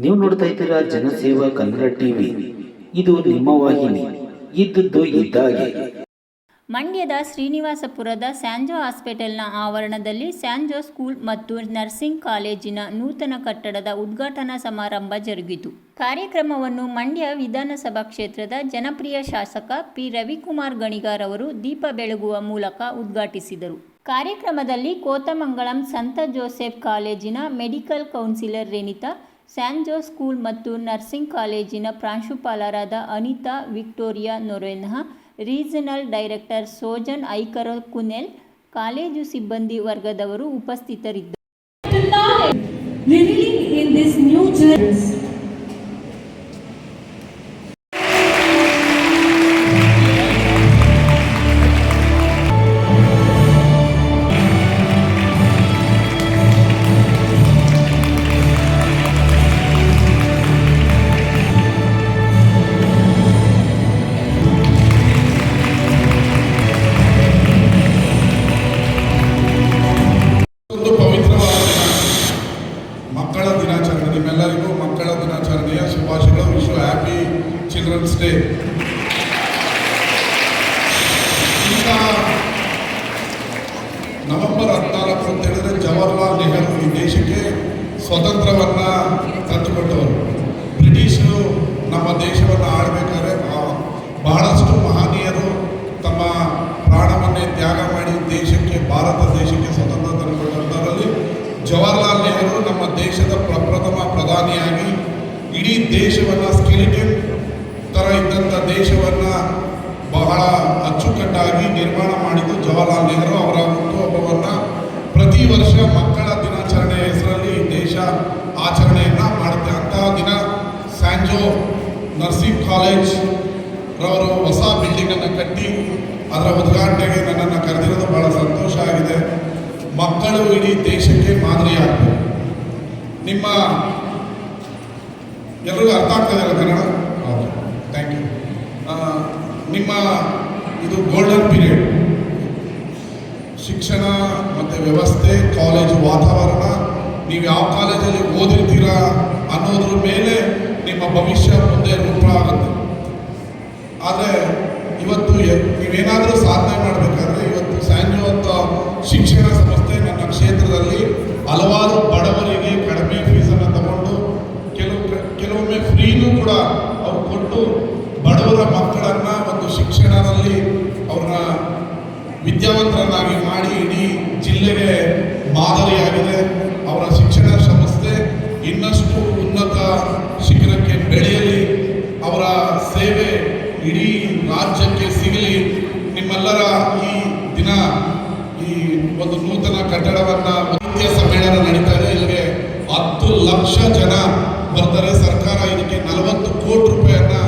ನೀವು ನೋಡ್ತಾ ಇದ್ದೀರಾ ಜನಸೇವಾ ಕನ್ನಡ ಟಿವಿ. ಇದು ನಿಮ್ಮ ವಾಹಿನಿ. ಇದ್ದದ್ದು ಇದ್ದಾಗೆ. ಮಂಡ್ಯದ ಶ್ರೀನಿವಾಸಪುರದ ಸ್ಯಾಂಜೋ ಹಾಸ್ಪಿಟಲ್ನ ಆವರಣದಲ್ಲಿ ಸ್ಯಾಂಜೋ ಸ್ಕೂಲ್ ಮತ್ತು ನರ್ಸಿಂಗ್ ಕಾಲೇಜಿನ ನೂತನ ಕಟ್ಟಡದ ಉದ್ಘಾಟನಾ ಸಮಾರಂಭ ಜರುಗಿತು. ಕಾರ್ಯಕ್ರಮವನ್ನು ಮಂಡ್ಯ ವಿಧಾನಸಭಾ ಕ್ಷೇತ್ರದ ಜನಪ್ರಿಯ ಶಾಸಕ ಪಿ. ರವಿಕುಮಾರ್ ಗಣಿಗಾರ್ ಅವರು ದೀಪ ಬೆಳಗುವ ಮೂಲಕ ಉದ್ಘಾಟಿಸಿದರು. ಕಾರ್ಯಕ್ರಮದಲ್ಲಿ ಕೋತಮಂಗಲಂ ಸಂತ ಜೋಸೆಫ್ ಕಾಲೇಜಿನ medical counsellor Renita, Sanjo school ಮತ್ತು ನರ್ಸಿಂಗ್ ಕಾಲೇಜಿನ ಪ್ರಾಂಶುಪಾಲರಾದ Anita Victoria Noronha, regional director Sojan Aikara Kunnel, college ಸಿಬ್ಬಂದಿ ವರ್ಗದವರು ಉಪಸ್ಥಿತರಿದ್ದರು. ಮಕ್ಕಳ ದಿನಾಚರಣೆ, ನಿಮ್ಮೆಲ್ಲರಿಗೂ ಮಕ್ಕಳ ದಿನಾಚರಣೆಯ ಶುಭಾಶಯಗಳು. Wish you happy children's day. ಈಗ ನವೆಂಬರ್ 14 ಅಂತ ಹೇಳಿದ್ರೆ ಜವಾಹರ್ಲಾಲ್ ನೆಹರು ಈ ದೇಶಕ್ಕೆ ಸ್ವತಂತ್ರವನ್ನು ತಂದುಕೊಟ್ಟವರು. ಬ್ರಿಟಿಷರು ನಮ್ಮ ದೇಶವನ್ನು ಆಳಬೇಕಾದ್ರೆ ಬಹಳಷ್ಟು ಮಹನೀಯರು ತಮ್ಮ ಪ್ರಾಣವನ್ನೇ ತ್ಯಾಗ ಮಾಡಿ ದೇಶಕ್ಕೆ, ಭಾರತ ದೇಶಕ್ಕೆ ಸ್ವತಂತ್ರ ತಂದುಕೊಟ್ಟವರಲ್ಲಿ ಜವಾಹರ್ಲಾಲ್ ನೆಹರು ನಮ್ಮ ದೇಶದ ಪ್ರಪ್ರಥಮ ಪ್ರಧಾನಿಯಾಗಿ ಇಡೀ ದೇಶವನ್ನು ಸ್ಕೆಲಿಟನ್ ಥರ ಇದ್ದಂಥ ದೇಶವನ್ನು ಬಹಳ ಅಚ್ಚುಕಟ್ಟಾಗಿ ನಿರ್ಮಾಣ ಮಾಡಿದ್ದು ಜವಾಹರ್ಲಾಲ್ ನೆಹರು. ಅವರ ಹುಟ್ಟುಹಬ್ಬವನ್ನು ಪ್ರತಿ ವರ್ಷ ಮಕ್ಕಳ ದಿನಾಚರಣೆಯ ಹೆಸರಲ್ಲಿ ದೇಶ ಆಚರಣೆಯನ್ನು ಮಾಡುತ್ತೆ. ಅಂತಹ ದಿನ ಸ್ಯಾಂಜೋ ನರ್ಸಿಂಗ್ ಕಾಲೇಜ್ ರವರು ಹೊಸ ಬಿಲ್ಡಿಂಗನ್ನು ಕಟ್ಟಿ ಅದರ ಉದ್ಘಾಟನೆಗೆ ನನ್ನನ್ನು ಕರೆದಿರೋದು ಬಹಳ ಸಂತೋಷ ಆಗಿದೆ. ಮಕ್ಕಳು ಇಡೀ ದೇಶಕ್ಕೆ ಮಾದರಿಯಾಗಬೇಕು. ನಿಮ್ಮ ಎಲ್ಲರಿಗೂ ಅರ್ಥ ಆಗ್ತದೆ ಅಲ್ಲ ಕನ್ನಡ? Okay, thank you. ನಿಮ್ಮ ಇದು ಗೋಲ್ಡನ್ ಪೀರಿಯಡ್. ಶಿಕ್ಷಣ ಮತ್ತು ವ್ಯವಸ್ಥೆ, ಕಾಲೇಜು ವಾತಾವರಣ, ನೀವು ಯಾವ ಕಾಲೇಜಲ್ಲಿ ಓದಿರ್ತೀರಾ ಅನ್ನೋದ್ರ ಮೇಲೆ ನಿಮ್ಮ ಭವಿಷ್ಯ ಮುಂದೆ ರೂಪ ಆಗುತ್ತೆ. ಆದರೆ ಇವತ್ತು ನೀವೇನಾದರೂ ಸಾಧನೆ ಮಾಡಬೇಕಾದ್ರೆ ಇವತ್ತು ಸ್ಯಾಂಜೋ ಅಂತ ಶಿಕ್ಷಣ ಸಂಸ್ಥೆ ನನ್ನ ಕ್ಷೇತ್ರದಲ್ಲಿ ಹಲವಾರು ಬಡವರಿಗೆ ಕಡಿಮೆ ಫೀಸನ್ನು ತಗೊಂಡು ಕೆಲವೊಮ್ಮೆ ಫ್ರೀನೂ ಕೂಡ ಅವ್ರು ಕೊಟ್ಟು ಬಡವರ ಮಕ್ಕಳನ್ನು ಒಂದು ಶಿಕ್ಷಣದಲ್ಲಿ ಅವ್ರನ್ನ ವಿದ್ಯಾವಂತರನ್ನಾಗಿ ಮಾಡಿ ಇಡೀ ಜಿಲ್ಲೆಗೆ ಮಾದರಿಯಾಗಿದೆ. ಅವರ ಶಿಕ್ಷಣ ಸಂಸ್ಥೆ ಇನ್ನಷ್ಟು ಉನ್ನತ ಶಿಖರಕ್ಕೆ ಬೆಳೆಯಲಿ, ಅವರ ಸೇವೆ ಇಡೀ ರಾಜ್ಯಕ್ಕೆ ಸಿಗಲಿ. ನಿಮ್ಮೆಲ್ಲರ ಈ ದಿನ ಈ ಒಂದು ನೂತನ ಕಟ್ಟಡವನ್ನು ಸಾಹಿತ್ಯ ಸಮ್ಮೇಳನ ನಡೀತಾ ಇದೆ. ಇಲ್ಲಿಗೆ 10 ಲಕ್ಷ ಜನ ಬರ್ತಾರೆ. ಸರ್ಕಾರ ಇದಕ್ಕೆ 40 ಕೋಟಿ ರೂಪಾಯಿಯನ್ನು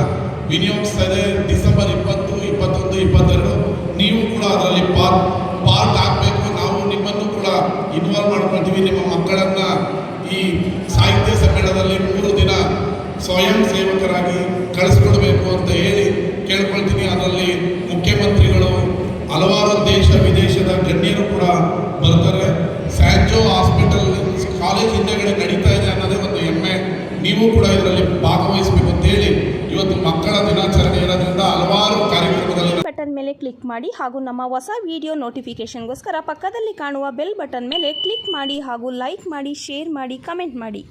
ವಿನಿಯೋಗಿಸ್ತಾ ಇದೆ. ಡಿಸೆಂಬರ್ 20, 21, 22 ನೀವು ಕೂಡ ಅದರಲ್ಲಿ ಪಾರ್ಟ್ ಆಗಬೇಕು. ನಾವು ನಿಮ್ಮನ್ನು ಕೂಡ ಇನ್ವಾಲ್ವ್ ಮಾಡ್ಕೊಳ್ತೀವಿ. ನಿಮ್ಮ ಮಕ್ಕಳನ್ನು ಈ ಸಾಹಿತ್ಯ ಸಮ್ಮೇಳನದಲ್ಲಿ 3 ದಿನ ಸ್ವಯಂ ಸೇವಕರಾಗಿ ಕಳಿಸ್ಕೊಡ್ಬೇಕು ಅಂತ ಹೇಳಿ ಕೇಳ್ಕೊಳ್ತೀನಿ. ಅದರಲ್ಲಿ ಮುಖ್ಯಮಂತ್ರಿಗಳು, ಹಲವಾರು ದೇಶ ವಿದೇಶದ ಗಣ್ಯರು ಕೂಡ ಬರ್ತಾರೆ. ಸ್ಯಾಂಜೋ ಹಾಸ್ಪಿಟಲ್ ಕಾಲೇಜ್ ಹಿಂದೆಗಡೆ ನಡೀತಾ ಇದೆ ಅನ್ನೋದೇ ಒಂದು ಹೆಮ್ಮೆ. ನೀವು ಕೂಡ ಇದರಲ್ಲಿ ಭಾಗವಹಿಸಬೇಕು ಅಂತ ಹೇಳಿ ಇವತ್ತು ಮಕ್ಕಳ ದಿನಾಚರಣೆ ಇರೋದ್ರಿಂದ ಹಲವಾರು ಕಾರ್ಯಕ್ರಮದಲ್ಲಿ ಬಟನ್ ಮೇಲೆ ಕ್ಲಿಕ್ ಮಾಡಿ ಹಾಗೂ ನಮ್ಮ ಹೊಸ ವಿಡಿಯೋ ನೋಟಿಫಿಕೇಶನ್ಗೋಸ್ಕರ ಪಕ್ಕದಲ್ಲಿ ಕಾಣುವ ಬೆಲ್ ಬಟನ್ ಮೇಲೆ ಕ್ಲಿಕ್ ಮಾಡಿ ಹಾಗೂ ಲೈಕ್ ಮಾಡಿ, ಶೇರ್ ಮಾಡಿ, ಕಮೆಂಟ್ ಮಾಡಿ.